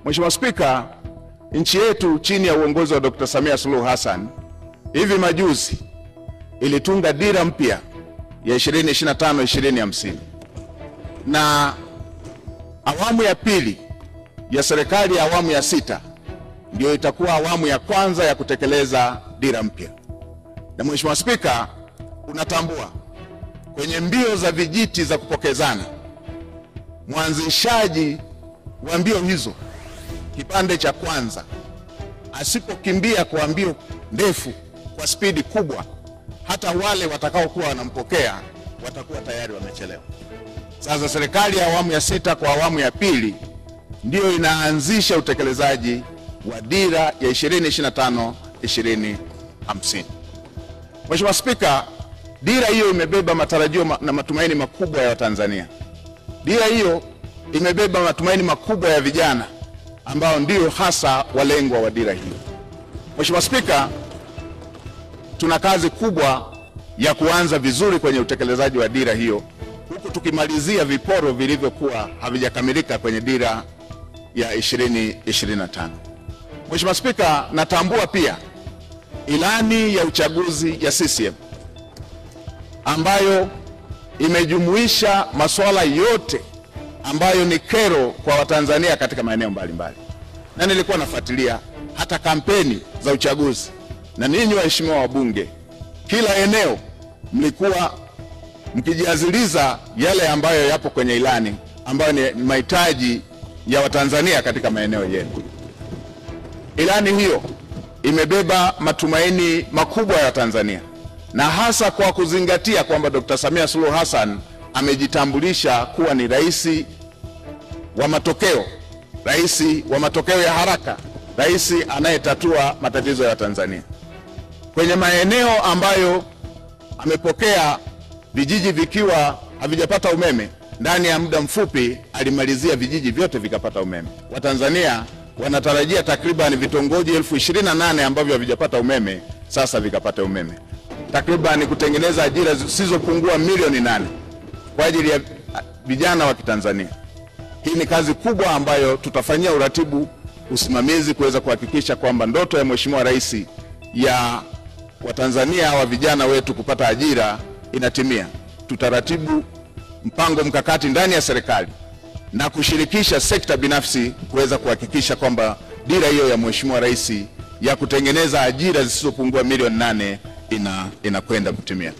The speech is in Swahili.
Mheshimiwa Spika, nchi yetu chini ya uongozi wa Dr. Samia Suluhu Hassan hivi majuzi ilitunga dira mpya ya 2025-2050, na awamu ya pili ya serikali ya awamu ya 6 ndio itakuwa awamu ya kwanza ya kutekeleza dira mpya. Na Mheshimiwa Spika, unatambua kwenye mbio za vijiti za kupokezana, mwanzishaji wa mbio hizo kipande cha kwanza asipokimbia kwa mbio ndefu kwa spidi kubwa, hata wale watakaokuwa wanampokea watakuwa tayari wamechelewa. Sasa serikali ya awamu ya 6 kwa awamu ya pili ndio inaanzisha utekelezaji wa dira ya 2025-2050. Mheshimiwa Spika, dira hiyo imebeba matarajio na matumaini makubwa ya Watanzania. Dira hiyo imebeba matumaini makubwa ya vijana ambao ndio hasa walengwa wa dira hiyo. Mheshimiwa Spika, tuna kazi kubwa ya kuanza vizuri kwenye utekelezaji wa dira hiyo, huku tukimalizia viporo vilivyokuwa havijakamilika kwenye dira ya 2025. Mheshimiwa Spika, natambua pia ilani ya uchaguzi ya CCM ambayo imejumuisha masuala yote ambayo ni kero kwa Watanzania katika maeneo mbalimbali. Na nilikuwa nafuatilia hata kampeni za uchaguzi, na ninyi waheshimiwa wabunge, kila eneo mlikuwa mkijiaziliza yale ambayo yapo kwenye ilani ambayo ni mahitaji ya Watanzania katika maeneo yenu. Ilani hiyo imebeba matumaini makubwa ya Tanzania, na hasa kwa kuzingatia kwamba Dr. Samia Suluhu Hassan amejitambulisha kuwa ni rais wa matokeo ya haraka, rais anayetatua matatizo ya Tanzania. Kwenye maeneo ambayo amepokea vijiji vikiwa havijapata umeme, ndani ya muda mfupi alimalizia vijiji vyote vikapata umeme. Watanzania wanatarajia takriban vitongoji 28,000 ambavyo havijapata umeme sasa vikapata umeme. Takriban kutengeneza ajira zisizopungua milioni 8 kwa ajili ya vijana wa Kitanzania. Hii ni kazi kubwa ambayo tutafanyia uratibu, usimamizi kuweza kuhakikisha kwamba ndoto ya Mheshimiwa Rais ya Watanzania wa vijana wetu kupata ajira inatimia. Tutaratibu mpango mkakati ndani ya serikali na kushirikisha sekta binafsi kuweza kuhakikisha kwamba dira hiyo ya Mheshimiwa Rais ya kutengeneza ajira zisizopungua milioni 8 inakwenda kutimia.